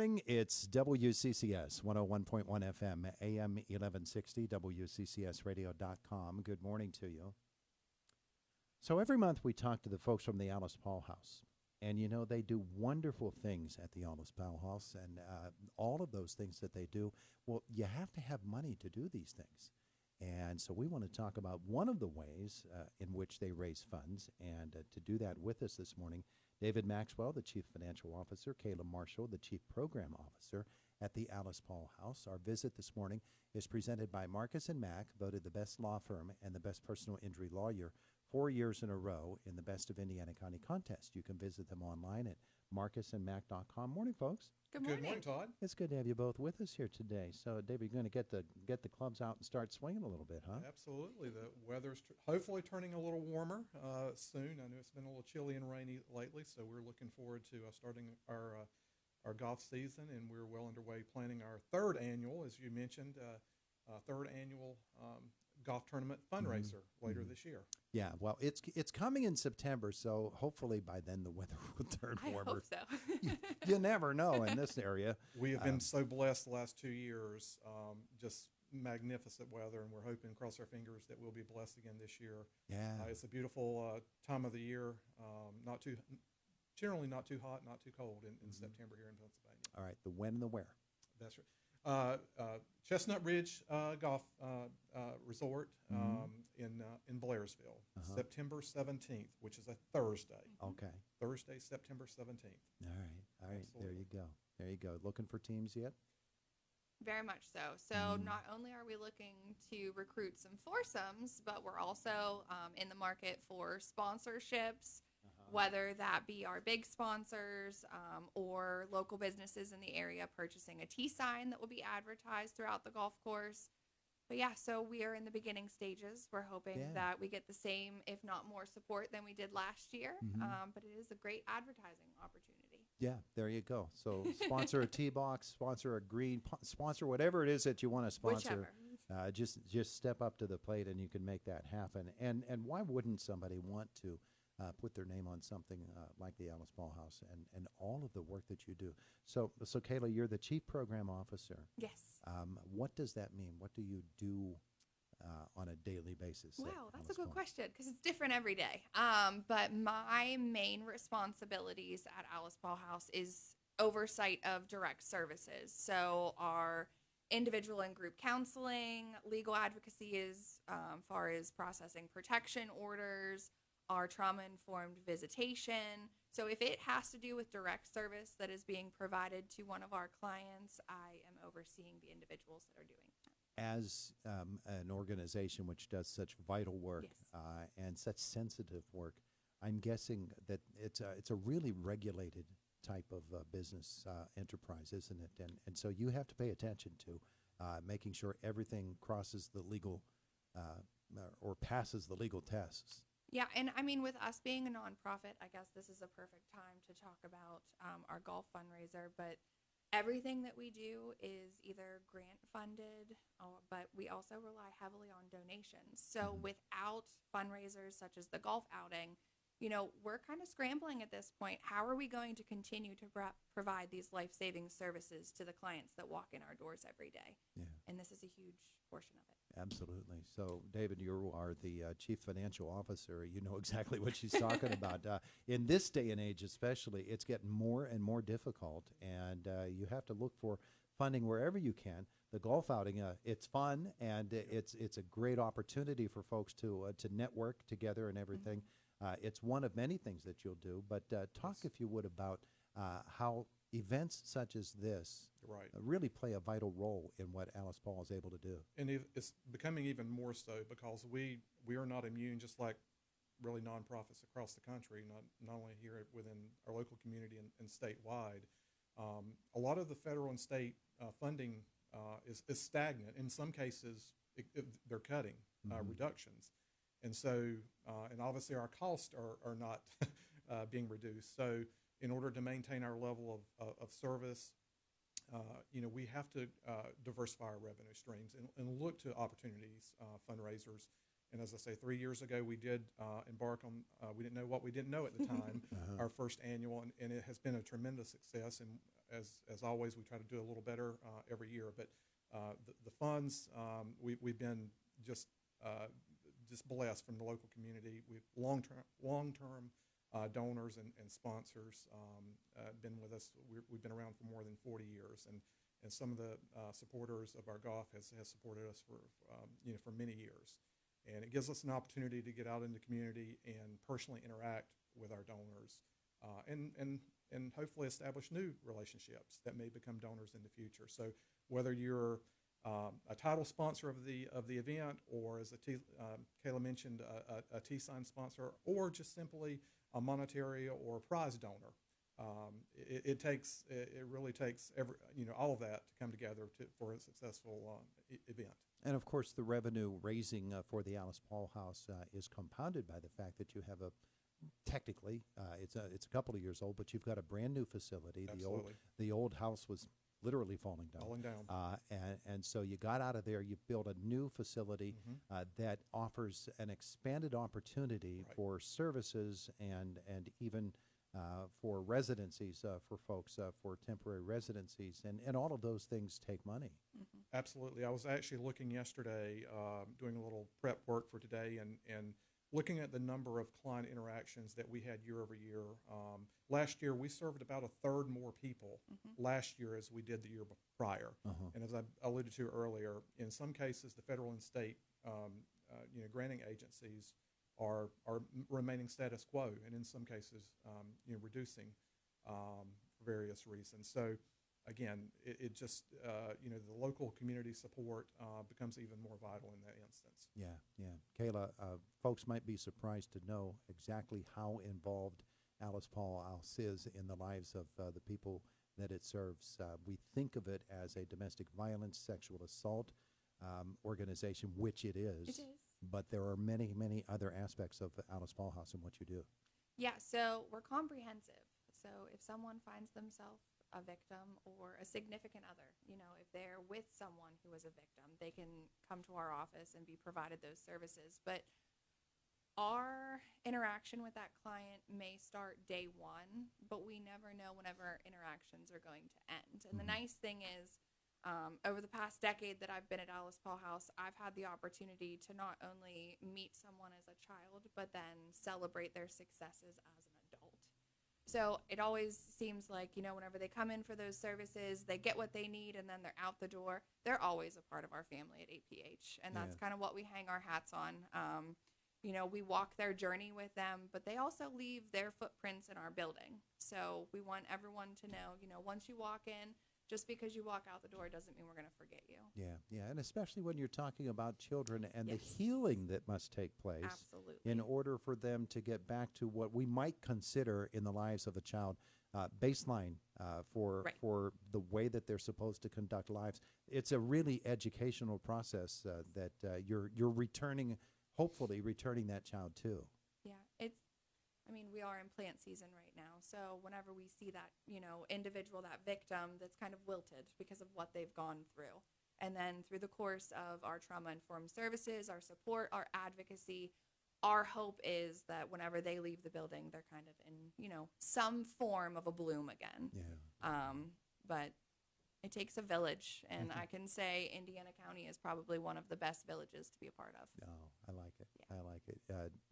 morning. It's WCCS 101.1 FM, AM 1160, WCCSradio.com. Good morning to you. So every month we talk to the folks from the Alice Paul House. And, you know, they do wonderful things at the Alice Paul House. And all of those things that they do, well, you have to have money to do these things. And so we want to talk about one of the ways in which they raise funds. And to do that with us this morning, David Maxwell, the Chief Financial Officer, Kayla Marshall, the Chief Program Officer at the Alice Paul House. Our visit this morning is presented by Marcus & Mack, voted the best law firm and the best personal injury lawyer 4 years in a row in the Best of Indiana County contest. You can visit them online at marcusandmack.com. Morning, folks. Good morning. Good morning, Todd. It's good to have you both with us here today. So, David, you're going to get the clubs out and start swinging a little bit, huh? Absolutely. The weather's hopefully turning a little warmer soon. I know it's been a little chilly and rainy lately, so we're looking forward to starting our golf season, and we're well underway planning our third annual, as you mentioned, golf tournament fundraiser later this year. Yeah, well, it's coming in September, so hopefully by then the weather will turn warmer. I hope so. You never know in this area. We have been so blessed the last 2 years, just magnificent weather, and we're hoping, cross our fingers, that we'll be blessed again this year. Yeah. It's a beautiful time of the year, generally not too hot, not too cold in September here in Pennsylvania. All right, the when and the where. That's right. Chestnut Ridge Golf Resort in Blairsville, September 17th, which is a Thursday. Okay. Thursday, September 17th. All right. Absolutely. There you go. Looking for teams yet? Very much so. So not only are we looking to recruit some foursomes, but we're also in the market for sponsorships, whether that be our big sponsors or local businesses in the area purchasing a T-sign that will be advertised throughout the golf course. But yeah, so we are in the beginning stages. We're hoping that we get the same, if not more, support than we did last year. But it is a great advertising opportunity. Yeah, there you go. So sponsor a tee box, sponsor a green, sponsor whatever it is that you want to sponsor. Whichever. Just step up to the plate and you can make that happen. And why wouldn't somebody want to put their name on something like the Alice Paul House and all of the work that you do? So Kayla, you're the Chief Program Officer. Yes. What does that mean? What do you do on a daily basis? Wow, that's a good question because it's different every day. But my main responsibilities at Alice Paul House is oversight of direct services. So our individual and group counseling, legal advocacy as far as processing protection orders, our trauma-informed visitation. So if it has to do with direct service that is being provided to one of our clients, I am overseeing the individuals that are doing that. As an organization which does such vital work Yes. And such sensitive work, I'm guessing that it's a really regulated type of business enterprise, isn't it? And so you have to pay attention to making sure everything crosses the legal or passes the legal tests. Yeah, and I mean, with us being a nonprofit, I guess this is a perfect time to talk about our golf fundraiser. But everything that we do is either grant funded, but we also rely heavily on donations. So without fundraisers such as the golf outing, you know, we're kind of scrambling at this point. How are we going to continue to provide these life-saving services to the clients that walk in our doors every day? Yeah. And this is a huge portion of it. Absolutely. So, David, you are the Chief Financial Officer. You know exactly what she's talking about. In this day and age especially, it's getting more and more difficult, and you have to look for funding wherever you can. The golf outing, it's fun, and it's a great opportunity for folks to network together and everything. It's one of many things that you'll do, but talk, if you would, about how events such as this really play a vital role in what Alice Paul is able to do. And it's becoming even more so because we are not immune, just like really nonprofits across the country, not only here within our local community and statewide. A lot of the federal and state funding is stagnant. In some cases, they're cutting reductions. And so, and obviously our costs are not being reduced. So in order to maintain our level of service, we have to diversify our revenue streams and look to opportunities, fundraisers. And as I say, 3 years ago, we did embark on, we didn't know what we didn't know at the time, our first annual, and it has been a tremendous success. And as always, we try to do a little better every year. But the funds, we've been just blessed from the local community. We've long-term donors and sponsors been with us. We've been around for more than 40 years, and some of the supporters of our golf has supported us for many years. And it gives us an opportunity to get out in the community and personally interact with our donors, and hopefully establish new relationships that may become donors in the future. So whether you're a title sponsor of the event, or as Kayla mentioned, a T-sign sponsor, or just simply a monetary or prize donor, it really takes all of that to come together for a successful event. And of course, the revenue raising for the Alice Paul House is compounded by the fact that you have technically, it's a couple of years old, but you've got a brand new facility. Absolutely. The old house was literally falling down. And so you got out of there, you built a new facility that offers an expanded opportunity for services and even for residencies for folks, for temporary residencies, and all of those things take money. Absolutely. I was actually looking yesterday, doing a little prep work for today, and looking at the number of client interactions that we had year over year. Last year, we served about a third more people last year as we did the year prior. And as I alluded to earlier, in some cases, the federal and state granting agencies are remaining status quo, and in some cases, reducing for various reasons. So again, it just, the local community support becomes even more vital in that instance. Yeah. Kayla, folks might be surprised to know exactly how involved Alice Paul House is in the lives of the people that it serves. We think of it as a domestic violence, sexual assault organization, which it is. It is. But there are many, many other aspects of Alice Paul House and what you do. Yeah, so we're comprehensive. So if someone finds themselves a victim or a significant other, if they're with someone who is a victim, they can come to our office and be provided those services. But our interaction with that client may start day one, but we never know whenever our interactions are going to end. And the nice thing is, over the past decade that I've been at Alice Paul House, I've had the opportunity to not only meet someone as a child, but then celebrate their successes as an adult. So it always seems like, whenever they come in for those services, they get what they need, and then they're out the door. They're always a part of our family at APH, and that's kind of what we hang our hats on. We walk their journey with them, but they also leave their footprints in our building. So we want everyone to know, once you walk in, just because you walk out the door doesn't mean we're going to forget you. Yeah, and especially when you're talking about children and the healing that must take place. Absolutely. In order for them to get back to what we might consider in the lives of a child baseline for the way that they're supposed to conduct lives. It's a really educational process that you're hopefully returning that child to. Yeah, we are in plant season right now, so whenever we see that, individual, that victim that's kind of wilted because of what they've gone through, and then through the course of our trauma-informed services, our support, our advocacy, our hope is that whenever they leave the building, they're kind of in, some form of a bloom again. Yeah. But it takes a village, and I can say Indiana County is probably one of the best villages to be a part of. Oh, I like it. Yeah. I like it.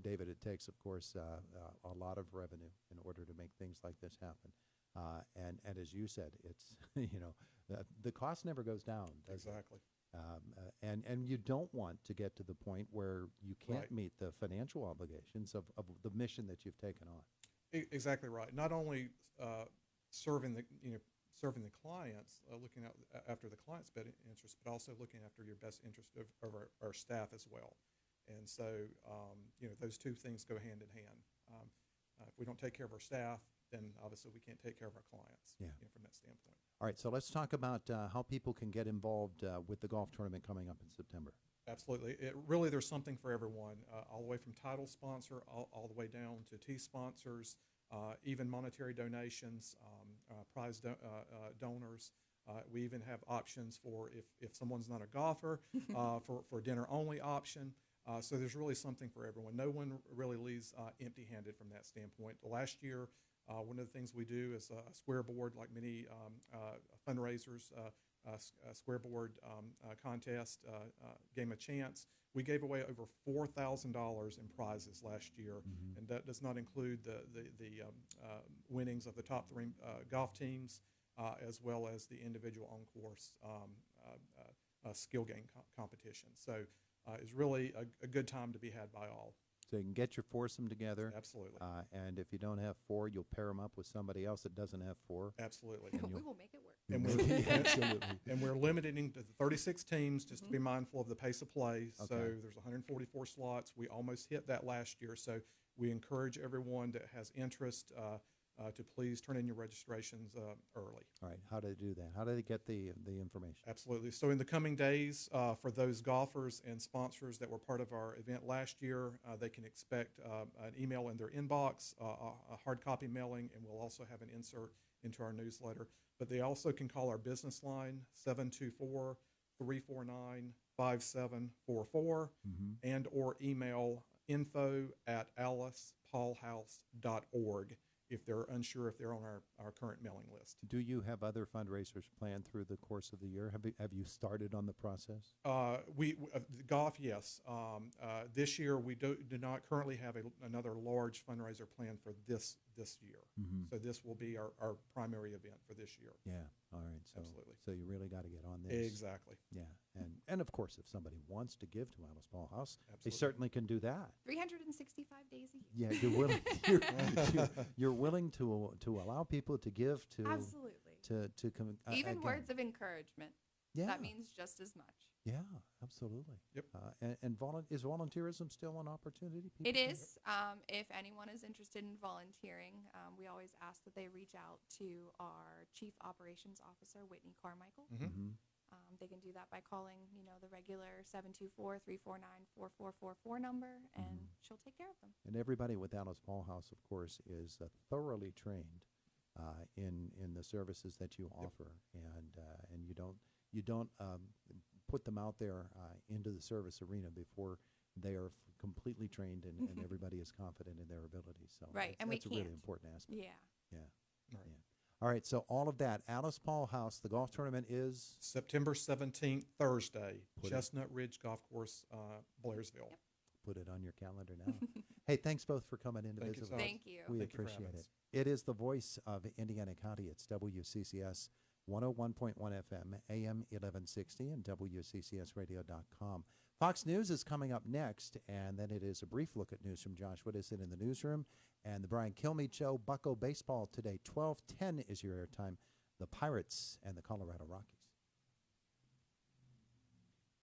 David, it takes, of course, a lot of revenue in order to make things like this happen. And as you said, it's, the cost never goes down, does it? Exactly. And you don't want to get to the point where you can't meet the financial obligations of the mission that you've taken on. Exactly right. Not only serving the clients, looking after the client's best interest, but also looking after your best interest of our staff as well. And so, those two things go hand in hand. If we don't take care of our staff, then obviously we can't take care of our clients from that standpoint. All right, so let's talk about how people can get involved with the golf tournament coming up in September. Absolutely. There's something for everyone, all the way from title sponsor, all the way down to T sponsors, even monetary donations, prize donors. We even have options for if someone's not a golfer, for dinner only option. So there's really something for everyone. No one really leaves empty-handed from that standpoint. Last year, One of the things we do is a square board, like many fundraisers, square board contest, game of chance. We gave away over $4,000 in prizes last year, and that does not include the winnings of the top three golf teams, as well as the individual on-course skill game competition. So it's really a good time to be had by all. So you can get your foursome together. Absolutely. And if you don't have four, you'll pair them up with somebody else that doesn't have four. Absolutely. We will make it work. And we're limiting to 36 teams just to be mindful of the pace of play. So there's 144 slots. We almost hit that last year. So we encourage everyone that has interest to please turn in your registrations early. All right. How do they do that? How do they get the information? Absolutely. So in the coming days, for those golfers and sponsors that were part of our event last year, they can expect an email in their inbox, a hard copy mailing, and we'll also have an insert into our newsletter. But they also can call our business line, 724-349-5744, and or email info@alicepaulhouse.org if they're unsure if they're on our current mailing list. Do you have other fundraisers planned through the course of the year? Have you started on the process? Golf, yes. This year we do not currently have another large fundraiser planned for this year. So this will be our primary event for this year. Yeah. All right. So, Absolutely. So you really got to get on this. Exactly. Yeah. And of course, if somebody wants to give to Alice Paul House, they Absolutely. certainly can do that. 365 days a year. Yeah, you're willing. You're willing to allow people to give to Absolutely. to Even again. words of encouragement. Yeah. That means just as much. Yeah, absolutely. Yep. And is volunteerism still an opportunity? People It can- is. If anyone is interested in volunteering, we always ask that they reach out to our Chief Operations Officer, Whitney Carmichael. They can do that by calling, the regular 724-349-4444 number, and she'll take care of them. And everybody with Alice Paul House, of course, is thoroughly trained in the services that you offer, and you don't put them out there into the service arena before they are completely trained and everybody is confident in their abilities. So Right, and that's we a really can't. important aspect. Yeah. Yeah. Right. Yeah. All right. So all of that, Alice Paul House, the golf tournament is September 17th, Thursday, Put it- Chestnut Ridge Golf Course, Blairsville. Yep. Put it on your calendar now. Hey, thanks both for coming in to Thank you visit so with us. much. Thank you. We Thank you for appreciate having it. us. It is the voice of Indiana County. It's WCCS 101.1 FM, AM 1160, and WCCSradio.com. Fox News is coming up next, and then it is a brief look at news from Josh Whittison in the newsroom, and the Brian Kilmeade Show. Bucko Baseball today, 12:10 is your airtime. The Pirates and the Colorado Rockies.